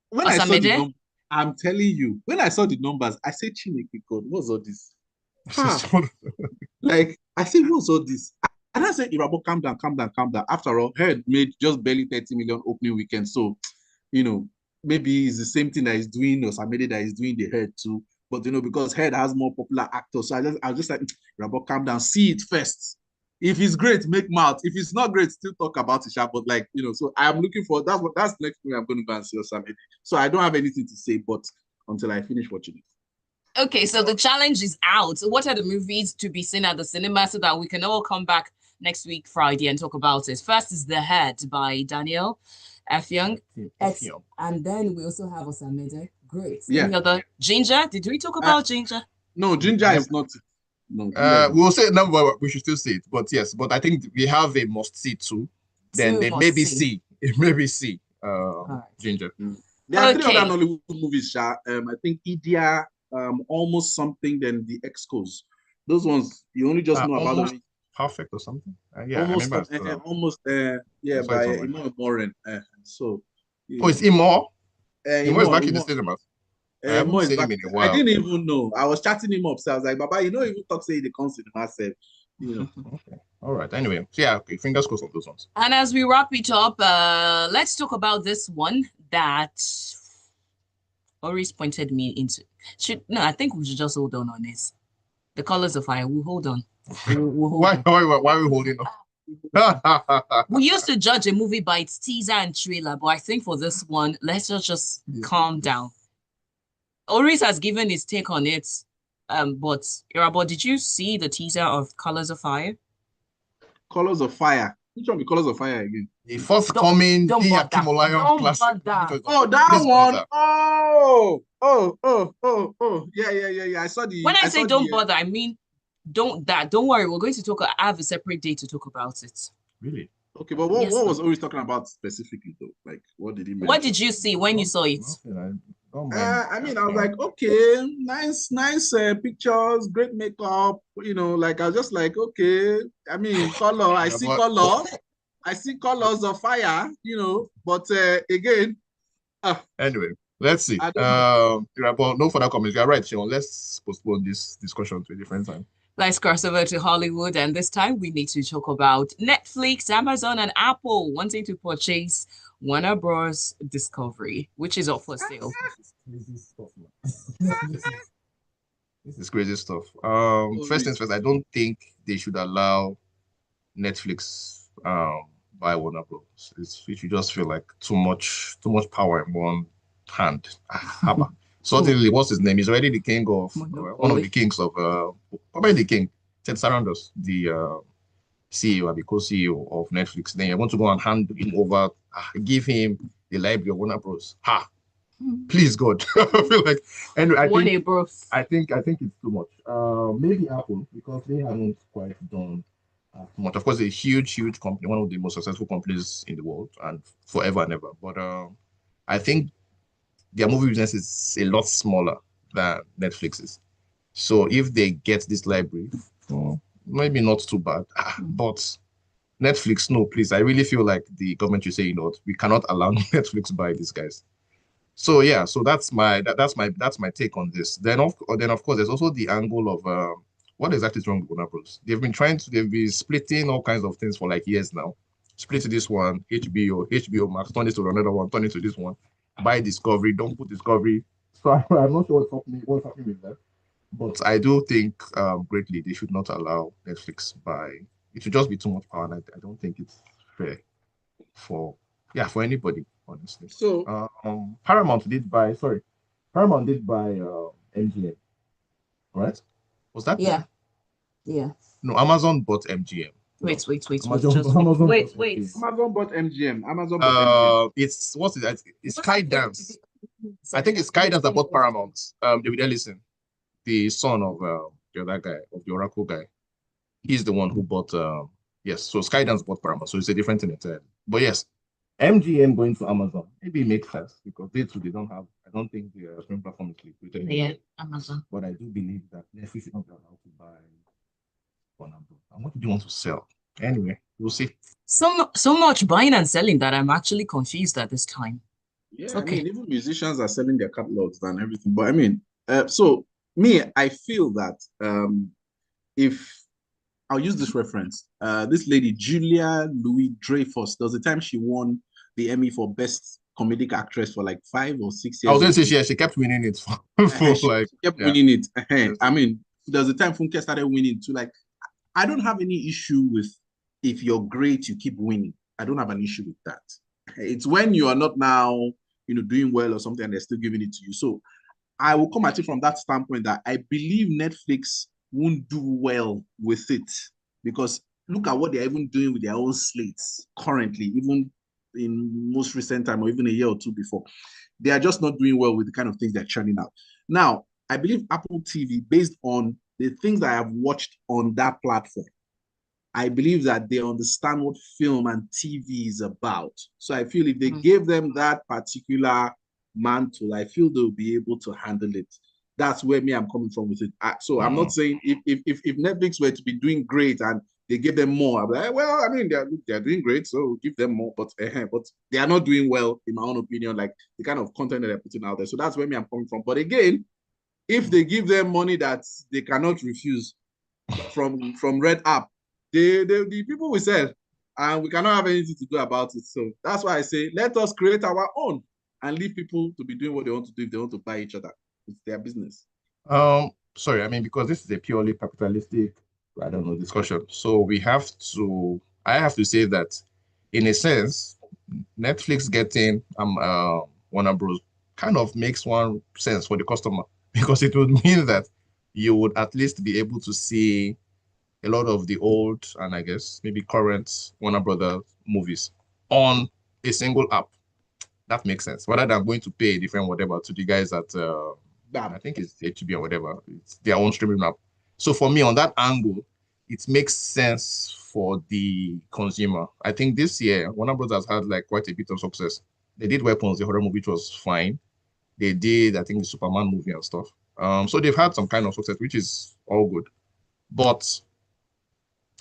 When I saw the numbers, I'm telling you, when I saw the numbers, I said, Chineke God, what's all this? Like, I said, what's all this? And I said, Irabor, calm down. After all, Herd made just barely 30 million opening weekend. So, maybe it's the same thing that is doing, or somebody that is doing the Herd too. But, because Herd has more popular actors. So I was just like, Irabor, calm down. See it first. If it's great, make mouth. If it's not great, still talk about it. But so I'm looking for that's the next thing I'm going to go and see Osamede. So I don't have anything to say, but until I finish watching it. Okay, so the challenge is out. What are the movies to be seen at the cinema so that we can all come back next week, Friday, and talk about it. First is The Head by Daniel F. Young. And then we also have Osamede. Great. Yeah. Any other? Ginger? Did we talk about Ginger? No, Ginger is not. No. We'll say no, but we should still see it. But yes, but I think we have a must see too. Then they maybe see. It maybe see. Ginger. There are 3 other Nollywood movies. I think Idia, Almost Something, then The Excos. Those ones you only just know about them. Perfect or something. Yeah, almost. Yeah, by Imor Morin. So. Yeah. Oh, it's Imor. Imor is back in the cinema. I haven't seen him in a while. I didn't even know. I was chatting him up. So I was like, Baba, you know, even talk say the concert myself. You know. Okay. All right. Anyway, so yeah, okay. Fingers crossed on those ones. And as we wrap it up, let's talk about this one that Oris pointed me into. I think we should just hold on this. The Colors of Fire. We'll hold on. Why are we holding on? We used to judge a movie by its teaser and trailer, but I think for this one, let's just calm down. Oris has given his take on it, but Irabor, did you see the teaser of Colors of Fire? Colors of Fire. Which one be Colors of Fire again? The forthcoming classic. Oh, that one. Oh. Yeah. I saw the. When I say don't bother, I mean don't worry. We're going to talk. I have a separate day to talk about it. Really? Okay, but what was Oris talking about specifically though? Like, what did he mention? What did you see when you saw it? I mean, I was like, okay, nice pictures, great makeup, you know, like I was just like, okay, I mean, color, I see color, I see colors of fire, you know, but again. Anyway, let's see. No further comments. You're right, Sean. Let's postpone this discussion to a different time. Let's cross over to Hollywood, and this time we need to talk about Netflix, Amazon, and Apple wanting to purchase Warner Bros. Discovery, which is up for sale. This is crazy stuff. First things first, I don't think they should allow Netflix buy Warner Bros. It should just feel like too much power in one hand. Certainly, what's his name? He's already the king of one of the kings of probably the king, Ted Sarandos, the CEO, the co-CEO of Netflix. Then you want to go and hand him over, give him the library of Warner Bros. Please God. I feel like I think it's too much. Maybe Apple, because they haven't quite done too much. Of course, a huge company, one of the most successful companies in the world and forever and ever. But I think their movie business is a lot smaller than Netflix's. So if they get this library, maybe not too bad. But Netflix, no, please. I really feel like the government should say, you know, we cannot allow Netflix buy these guys. So yeah, so that's my take on this. Then of course there's also the angle of what exactly is wrong with Warner Bros. They've been splitting all kinds of things for like years now. Split this one, HBO Max, turn it to another one, turn it to this one. Buy Discovery, don't put Discovery. So I'm not sure what's happening with that. But I do think greatly they should not allow Netflix buy. It should just be too much power, and I don't think it's fair for anybody, honestly. So Paramount did buy MGM, right? Was that? Yeah. No, Amazon bought MGM. Wait. Amazon bought MGM. Amazon bought MGM. It's Skydance. I think it's Skydance that bought Paramount. David Ellison, the son of the other guy, of the Oracle guy. He's the one who bought yes. So Skydance bought Paramount. So it's a different thing entirely. But yes, MGM going to Amazon. Maybe it makes sense because they don't have, I don't think the streaming platform is liquid. Yeah, Amazon. But I do believe that Netflix should not be allowed to buy Warner Bros. And what do you want to sell? Anyway, we'll see. So much buying and selling that I'm actually confused at this time. Yeah, okay. I mean, even musicians are selling their catalogs and everything. But I mean, so me, I feel that if I'll use this reference, this lady Julia Louis-Dreyfus, there was a time she won the Emmy for Best Comedic Actress for like 5 or 6 years. I was going to say she kept winning it she kept winning it. I mean, there was a time Funke started winning too. Like, I don't have any issue with if you're great, you keep winning. I don't have an issue with that. It's when you are not now, you know, doing well or something and they're still giving it to you. So I will come at it from that standpoint that I believe Netflix won't do well with it because look at what they're even doing with their own slates currently, even in most recent time or even a year or two before. They are just not doing well with the kind of things they're churning out. Now, I believe Apple TV, based on the things that I have watched on that platform, I believe that they understand what film and TV is about. So I feel if they gave them that particular mantle, I feel they'll be able to handle it. That's where I'm coming from with it. So I'm not saying if Netflix were to be doing great and they give them more, I'm like, well, I mean, they're doing great, so give them more. But they are not doing well, in my own opinion, like the kind of content that they're putting out there. So that's where I'm coming from. But again, if they give them money that they cannot refuse from Red App, the people will sell, and we cannot have anything to do about it. So that's why I say, let us create our own and leave people to be doing what they want to do. If they want to buy each other, it's their business. Sorry, I mean, because this is a purely capitalistic, I don't know, discussion. So I have to say that in a sense, Netflix getting Warner Bros. Kind of makes one sense for the customer, because it would mean that you would at least be able to see a lot of the old and I guess maybe current Warner Brothers movies on a single app. That makes sense. Rather than going to pay a different whatever to the guys at I think it's HBO or whatever. It's their own streaming app. So for me, on that angle, it makes sense for the consumer. I think this year, Warner Brothers had like quite a bit of success. They did Weapons, the horror movie, which was fine. They did, I think, the Superman movie and stuff. So they've had some kind of success, which is all good. But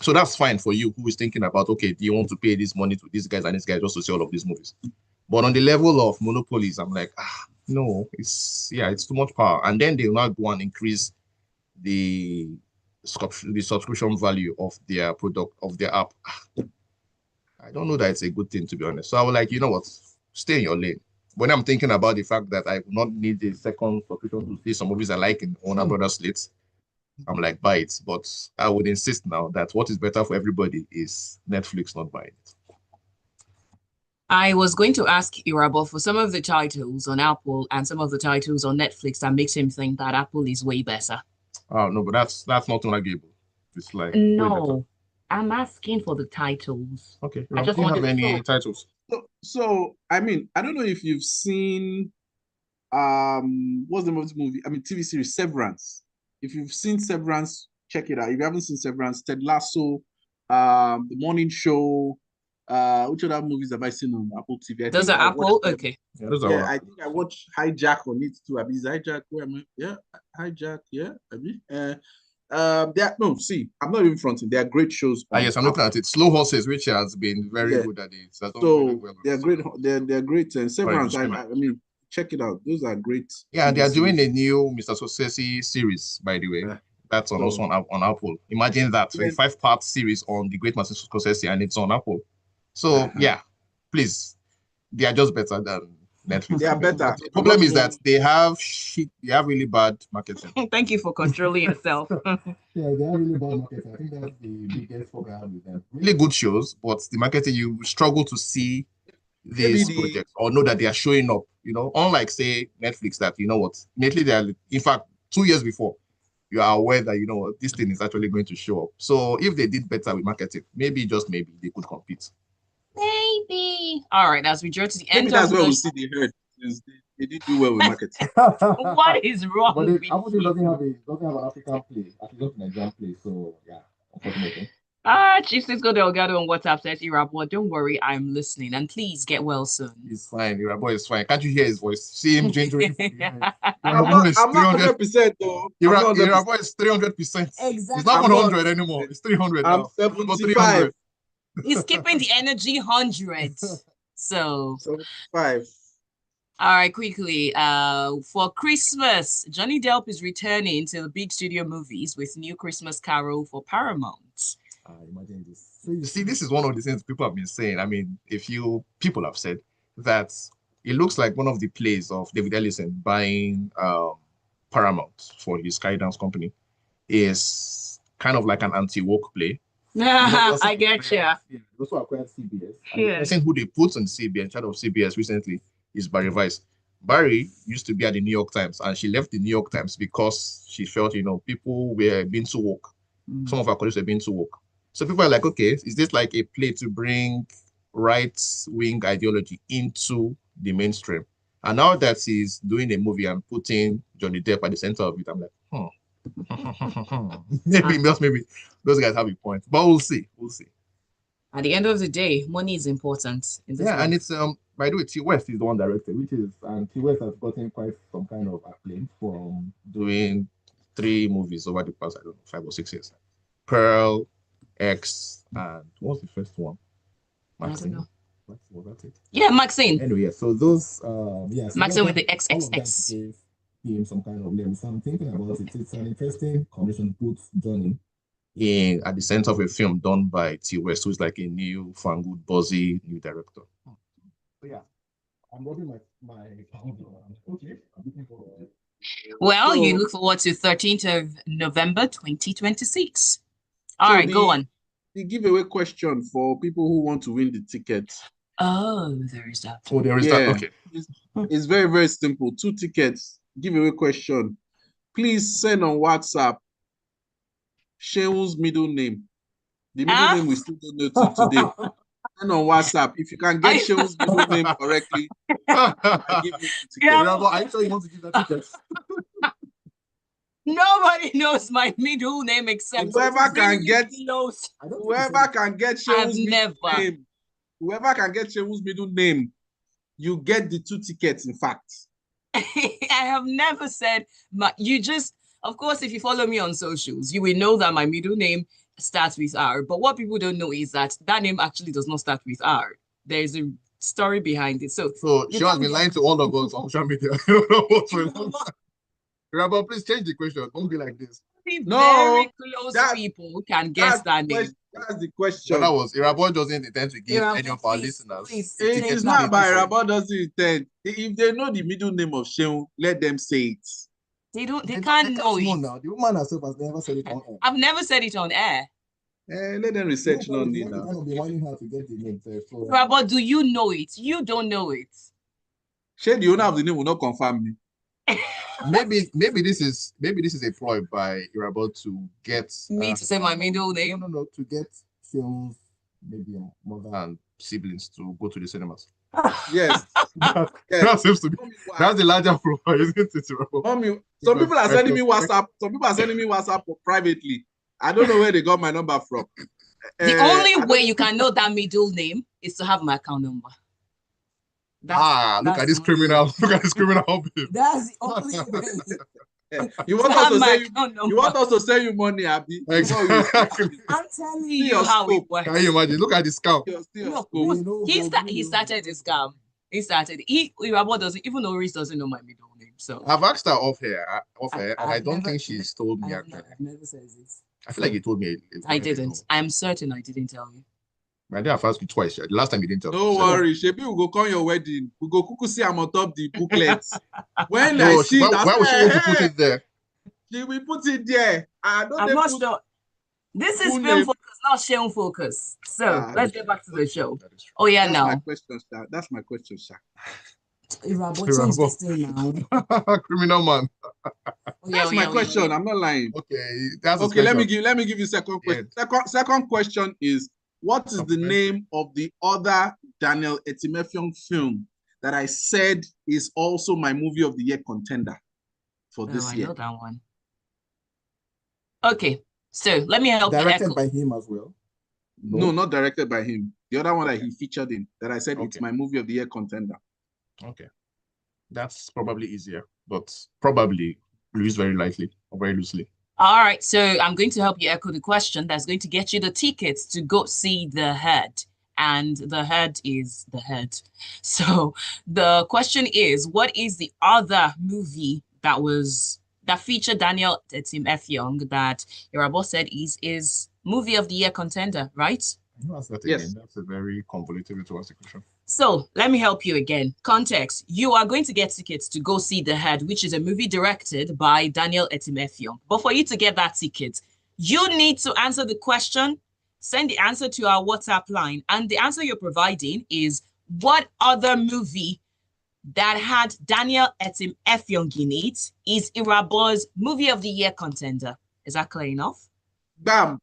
so that's fine for you who is thinking about, okay, do you want to pay this money to these guys and these guys just to see all of these movies? But on the level of monopolies, I'm like, no, it's too much power. And then they'll not go and increase the subscription value of their product, of their app. I don't know that it's a good thing, to be honest. So I was like, you know what, stay in your lane. When I'm thinking about the fact that I will not need a second subscription to see some movies I like in Warner Brothers slates, I'm like, buy it. But I would insist now that what is better for everybody is Netflix not buying it. I was going to ask Irabor for some of the titles on Apple and some of the titles on Netflix that makes him think that Apple is way better. Oh no, but that's not arguable. It's like no, I'm asking for the titles. Okay, I just don't have any titles. So I mean, I don't know if you've seen what's the name of the movie? I mean, TV series Severance. If you've seen Severance, check it out. If you haven't seen Severance, Ted Lasso, The Morning Show, which other movies have I seen on Apple TV? Those are Apple? Okay. Yeah, those are I think I watched Hijack on it too. Is Hijack? Where am I? Yeah, Hijack. Yeah, see, I'm not even fronting. They are great shows. Yes, I'm looking at it. Slow Horses, which has been very good at it. So well, they're great. They're great. Severance. I mean, check it out. Those are great. Yeah, they are doing a new Mr. Scorsese series, by the way. Yeah. That's also on Apple. Imagine that, a 5-part series on the great Mr. Scorsese, and it's on Apple. So yeah, please, they are just better than Netflix. They are better. The problem is that they have really bad marketing. Thank you for controlling yourself. Yeah, they have really bad marketing. I think that's the biggest problem with them. Really good shows, but the marketing, you struggle to see these projects or know that they are showing up. You know, unlike say Netflix, that you know what, immediately they are. In fact, 2 years before, you are aware that you know what, this thing is actually going to show up. So if they did better with marketing, maybe just maybe they could compete. Maybe. All right, as we draw to the end, that's where we see the herd. They did do well with marketing. What is wrong? But Apple doesn't have an African play, actually not Nigerian play. So yeah, unfortunately. Chief Cisco Delgado on WhatsApp says, Irabor, don't worry, I'm listening, and please get well soon. He's fine. Irabor is fine. Can't you hear his voice? See him gently. I'm not 100% though. Irabor is 300%. Exactly. It's not 100 anymore. It's 300 I'm now. 75. He's keeping the energy 100. So 75. All right, quickly. For Christmas, Johnny Depp is returning to the big studio movies with new Christmas Carol for Paramount. Imagine this. So you see, this is one of the things people have been saying. I mean, people have said that it looks like one of the plays of David Ellison buying Paramount for his Skydance company is kind of like an anti-woke play. I get you. They also acquired CBS. Yeah. The person who they put on CBS, in charge of CBS recently, is Barry Weiss. Barry used to be at the New York Times, and she left the New York Times because she felt, people were being too woke. Some of our colleagues were being too woke. So people are like, okay, is this like a play to bring right-wing ideology into the mainstream? And now that he's doing a movie and putting Johnny Depp at the center of it, I'm like, maybe those guys have a point, but we'll see. We'll see. At the end of the day, money is important in this Yeah, and life. it's by the way, T West is the one directed, which is and T West has gotten quite some kind of acclaim from doing 3 movies over the past, I don't know, 5 or 6 years. Pearl, X, and what was the first one? I don't know. Was that it? Yeah, Maxine. Anyway, yeah, so those so Maxine with the all of that XXX. gave him some kind of name. So I'm thinking about it. It's an interesting combination to put Johnny in at the center of a film done by T West, who's like a new fangled, buzzy new director. So yeah, I'm rubbing my okay. I'm looking forward to it. Well, So- you look forward to 13th of November 2026. All So right, go on. The giveaway question for people who want to win the tickets. Oh, there is that. Oh, there is that. Yeah. Okay. It's very, very simple. 2 tickets, giveaway question. Please send on WhatsApp Sheun's middle name. The middle name we still don't know till today. Send on WhatsApp. If you can get Sheun's middle name correctly, I give you the ticket. Yeah. Are you sure you want to give that ticket? Nobody knows my middle name except Whoever can get knows. whoever can get I've Sheun's middle never. name, whoever can get Sheun's middle name, you get the 2 tickets, in fact. I have never said you just, of course, if you follow me on socials, you will know that my middle name starts with R. But what people don't know is that name actually does not start with R. There's a story behind it. So she has been lying to all of us on social media. I don't know what's going on. Rabbi, please change the question. Don't be like this. No, very close that- people can guess that name. That's the question. So that was Irabor doesn't intend to give Irabor, any of our please, listeners. please. It Take is that not about because Irabor doesn't intend. If they know the middle name of Sheun, let them say it. They can't know it. Now. The woman herself has never said it on air. I've never said it on air. Let them research on it now. Kind of be wanting her to get the name. But do you know it? You don't know it. Shey the owner of the name will not confirm me. maybe this is a ploy by Irabor to get Me to say my middle name. No, to get Sheun's maybe mother and siblings to go to the cinemas. Yes. That seems to be that's the larger profile, isn't it, Irabor? Mommy, some people are sending me WhatsApp. Some people are sending me WhatsApp privately. I don't know where they got my number from. The only way you can know that middle name is to have my account number. Look at this criminal. Look at this criminal. That's the only way. You want us to say you want us to send you money, Abi? Exactly. I'm telling See you. how it works. Can you imagine? Look at the scam. He started this scam. He Irabor doesn't, even Oris doesn't know my middle name. So I've asked her off here, and I I've don't never- think she's told me. I've Actually, never said this. I feel like you told me. I didn't. I'm certain I didn't tell you. I think I've asked you twice. The last time you didn't tell me. Don't So- worry, Shebi will go come your wedding. We go kuku see am on top the booklet. When No, I see why would she want to put it there? She will put it there. I'm not sure. This is Full film name. focus, not Sheun focus. So Ah, let's get back to the show. That is true. Oh yeah, That's now. my question, sir. That's my question, sir. Irabor, change this thing now. Criminal man. That's my question. I'm not lying. Okay, that's his Okay, let question. me give you second question. Second question is, what is the name of the other Daniel Etimeffiong film that I said is also my movie of the year contender for this I year? know that one. Okay, so let me help you. Directed Echo. by him as well. No, not directed by him. The other one that he featured in, that I said it's Okay. my movie of the year contender. Okay, that's probably easier, but probably used very lightly or very loosely. All right, so I'm going to help you echo the question that's going to get you the tickets to go see The Head. And The Head is The Head. So the question is, what is the other movie that featured Daniel Etimeffiong that Irabor said is movie of the year contender, right? That's that Yes. again. That's a very convoluted way to ask the question. So let me help you again. Context, you are going to get tickets to go see The Head, which is a movie directed by Daniel Etimeffiong. But for you to get that ticket, you need to answer the question, send the answer to our WhatsApp line. And the answer you're providing is, what other movie that had Daniel Etimeffiong in it is Irabor's movie of the year contender? Is that clear enough? Bam!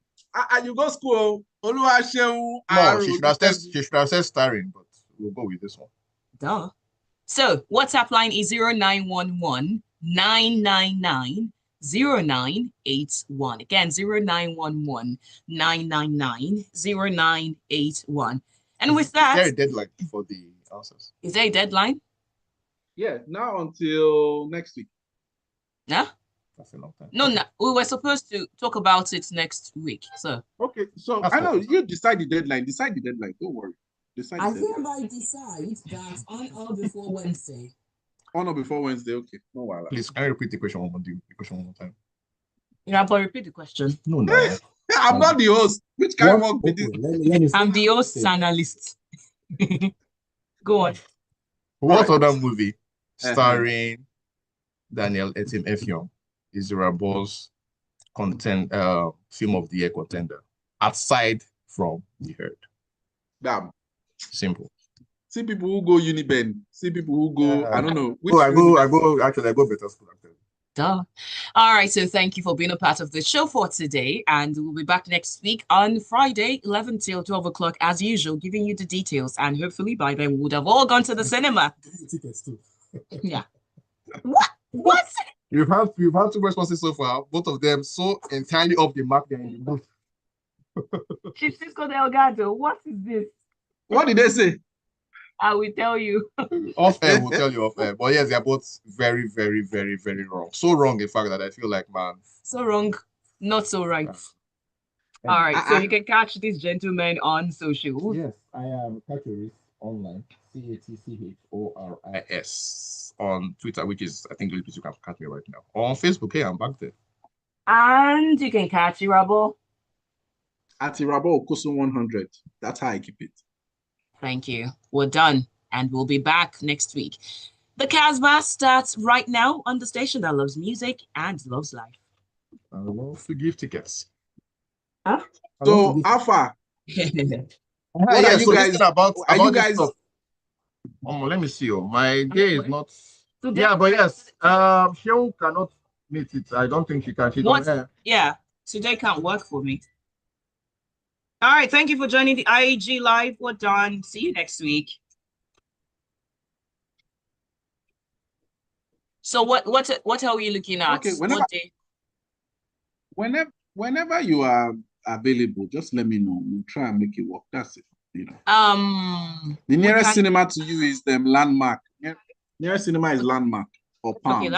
You go school. Oluwaseun. No, she should have said starring, but we'll go with this one. Duh. So WhatsApp line is 0911 999 0981. Again, 0911 999 0981. And with that, is there a deadline for the answers? Is there a deadline? Yeah, now until next week. Yeah? That's a long time. No, no, we were supposed to talk about it next week. So Okay, so That's I know okay. you decide the deadline. Decide the deadline. Don't worry. Decide I the deadline. hereby decide that on or before Wednesday. On or before Wednesday. Okay, no while. Please, can you repeat the question one more time? yeah, but repeat the question. No, no. I'm not the host. Which kind of work be this? Let me I'm the host analyst. Go on. What Alright. other movie starring Daniel Etim Effiong is Irabor's film of the year contender aside from The Herd? Damn. Simple. See people who go Uniben. See people who go. I don't know. I go better school actually. Duh. All right, so thank you for being a part of the show for today, and we'll be back next week on Friday, 11 till 12 o'clock, as usual, giving you the details, and hopefully by then we would have all gone to the cinema. Tickets too. Yeah. What? What? You've had two responses so far, both of them so entirely off the mark there in the booth. Francisco Delgado, what is this? What did they say? I will tell you. Off air, we'll tell you off air. But yes, they're both very, very, very, very wrong. So wrong, in fact, that I feel like, man. So wrong, not so right. All right, so you can catch these gentlemen on social. Yes, I am Oris online. CATCHORIS on Twitter, which is I think the place you can catch me right now. Or on Facebook, hey, I'm back there. And you can catch Irabor. At Irabor Okosun 100. That's how I keep it. Thank you. We're done, and we'll be back next week. The Casbah starts right now on the station that loves music and loves life. I love to give tickets. Huh? So, Alpha, what are you guys about you this guys? stuff? Let me see. My day is not. Today, Yeah, but yes. She cannot meet it. I don't think she can. She's on air. Yeah, today can't work for me. All right, thank you for joining the IAG Live. We're done. See you next week. So what are we looking at? Okay, whenever you are available, just let me know. We'll try and make it work. That's it. You know. The nearest cinema to you is Landmark. Nearest cinema is Landmark or Palms. Okay,